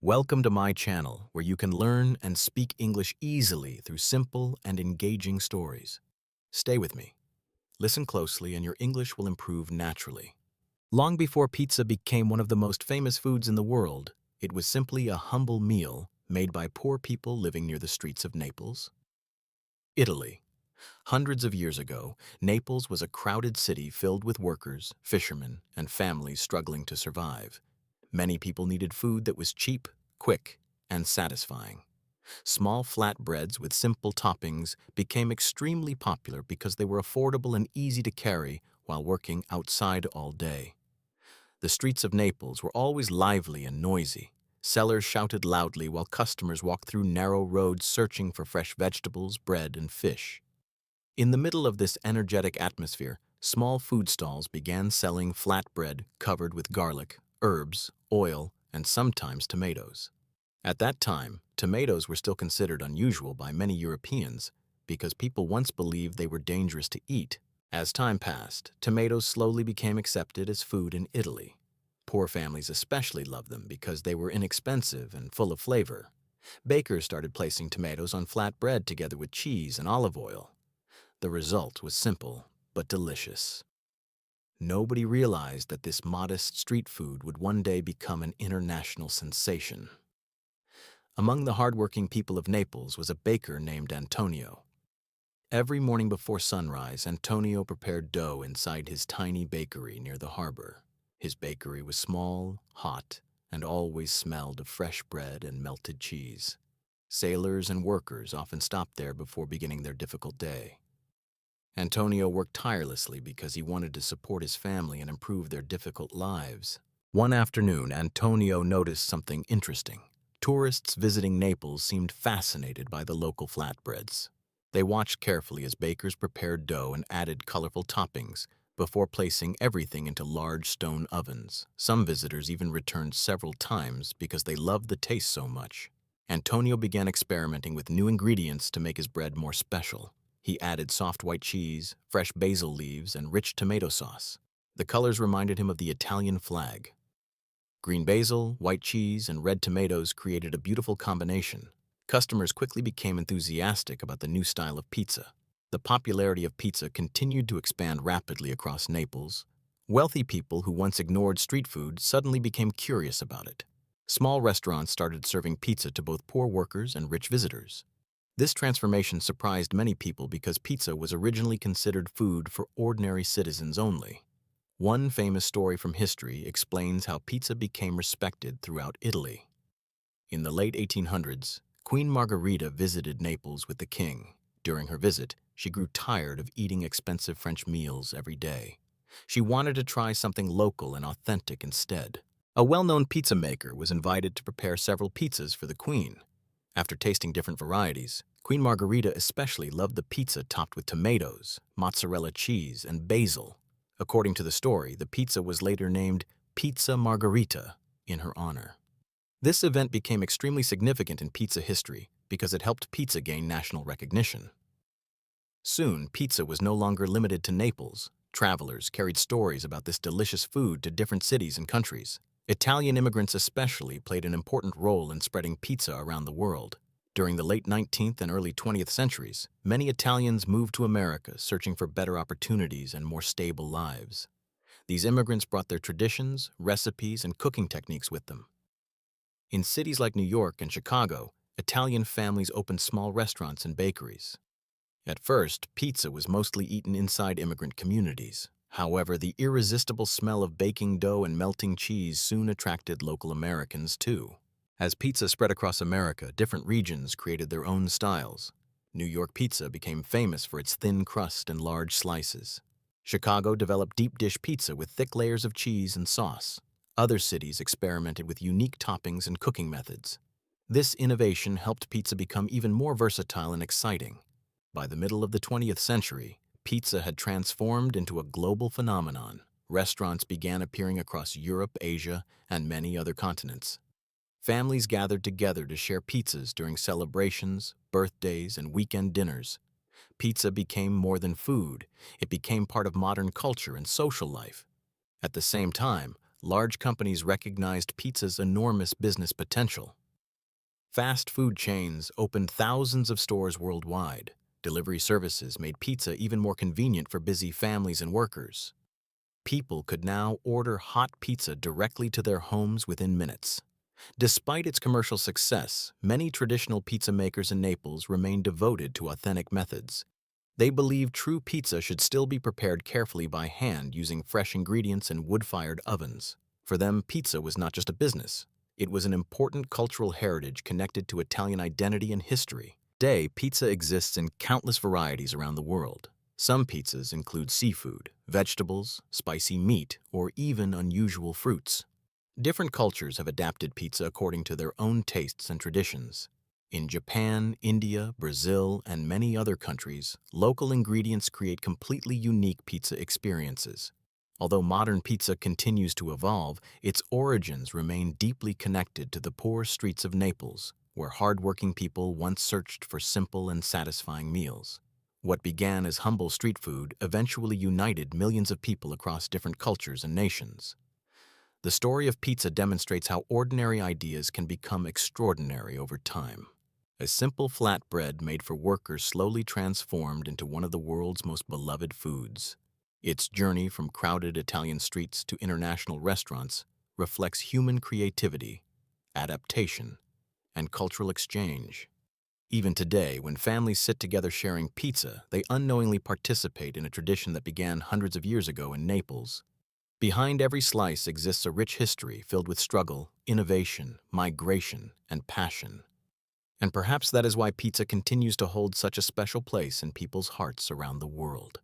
Welcome to my channel, where you can learn and speak English easily through simple and engaging stories. Stay with me. Listen closely and your English will improve naturally. Long before pizza became one of the most famous foods in the world, it was simply a humble meal made by poor people living near the streets of Naples, Italy. Hundreds of years ago, Naples was a crowded city filled with workers, fishermen, and families struggling to survive. Many people needed food that was cheap, quick, and satisfying. Small flatbreads with simple toppings became extremely popular because they were affordable and easy to carry while working outside all day. The streets of Naples were always lively and noisy. Sellers shouted loudly while customers walked through narrow roads searching for fresh vegetables, bread, and fish. In the middle of this energetic atmosphere, small food stalls began selling flatbread covered with garlic, herbs, oil, and sometimes tomatoes. At that time, tomatoes were still considered unusual by many Europeans because people once believed they were dangerous to eat. As time passed, tomatoes slowly became accepted as food in Italy. Poor families especially loved them because they were inexpensive and full of flavor. Bakers started placing tomatoes on flat bread together with cheese and olive oil. The result was simple but delicious. Nobody realized that this modest street food would one day become an international sensation. Among the hardworking people of Naples was a baker named Antonio. Every morning before sunrise, Antonio prepared dough inside his tiny bakery near the harbor. His bakery was small, hot, and always smelled of fresh bread and melted cheese. Sailors and workers often stopped there before beginning their difficult day. Antonio worked tirelessly because he wanted to support his family and improve their difficult lives. One afternoon, Antonio noticed something interesting. Tourists visiting Naples seemed fascinated by the local flatbreads. They watched carefully as bakers prepared dough and added colorful toppings before placing everything into large stone ovens. Some visitors even returned several times because they loved the taste so much. Antonio began experimenting with new ingredients to make his bread more special. He added soft white cheese, fresh basil leaves, and rich tomato sauce. The colors reminded him of the Italian flag. Green basil, white cheese, and red tomatoes created a beautiful combination. Customers quickly became enthusiastic about the new style of pizza. The popularity of pizza continued to expand rapidly across Naples. Wealthy people who once ignored street food suddenly became curious about it. Small restaurants started serving pizza to both poor workers and rich visitors. This transformation surprised many people because pizza was originally considered food for ordinary citizens only. One famous story from history explains how pizza became respected throughout Italy. In the late 1800s, Queen Margherita visited Naples with the king. During her visit, she grew tired of eating expensive French meals every day. She wanted to try something local and authentic instead. A well-known pizza maker was invited to prepare several pizzas for the queen. After tasting different varieties, Queen Margherita especially loved the pizza topped with tomatoes, mozzarella cheese, and basil. According to the story, the pizza was later named Pizza Margherita in her honor. This event became extremely significant in pizza history because it helped pizza gain national recognition. Soon, pizza was no longer limited to Naples. Travelers carried stories about this delicious food to different cities and countries. Italian immigrants especially played an important role in spreading pizza around the world. During the late 19th and early 20th centuries, many Italians moved to America searching for better opportunities and more stable lives. These immigrants brought their traditions, recipes, and cooking techniques with them. In cities like New York and Chicago, Italian families opened small restaurants and bakeries. At first, pizza was mostly eaten inside immigrant communities. However, the irresistible smell of baking dough and melting cheese soon attracted local Americans too. As pizza spread across America, different regions created their own styles. New York pizza became famous for its thin crust and large slices. Chicago developed deep dish pizza with thick layers of cheese and sauce. Other cities experimented with unique toppings and cooking methods. This innovation helped pizza become even more versatile and exciting. By the middle of the 20th century, pizza had transformed into a global phenomenon. Restaurants began appearing across Europe, Asia, and many other continents. Families gathered together to share pizzas during celebrations, birthdays, and weekend dinners. Pizza became more than food. It became part of modern culture and social life. At the same time, large companies recognized pizza's enormous business potential. Fast food chains opened thousands of stores worldwide. Delivery services made pizza even more convenient for busy families and workers. People could now order hot pizza directly to their homes within minutes. Despite its commercial success, many traditional pizza makers in Naples remain devoted to authentic methods. They believe true pizza should still be prepared carefully by hand using fresh ingredients in wood-fired ovens. For them, pizza was not just a business. It was an important cultural heritage connected to Italian identity and history. Today, pizza exists in countless varieties around the world. Some pizzas include seafood, vegetables, spicy meat, or even unusual fruits. Different cultures have adapted pizza according to their own tastes and traditions. In Japan, India, Brazil, and many other countries, local ingredients create completely unique pizza experiences. Although modern pizza continues to evolve, its origins remain deeply connected to the poor streets of Naples, where hardworking people once searched for simple and satisfying meals. What began as humble street food eventually united millions of people across different cultures and nations. The story of pizza demonstrates how ordinary ideas can become extraordinary over time. A simple flatbread made for workers slowly transformed into one of the world's most beloved foods. Its journey from crowded Italian streets to international restaurants reflects human creativity, adaptation, and cultural exchange. Even today, when families sit together sharing pizza, they unknowingly participate in a tradition that began hundreds of years ago in Naples. Behind every slice exists a rich history filled with struggle, innovation, migration, and passion. And perhaps that is why pizza continues to hold such a special place in people's hearts around the world.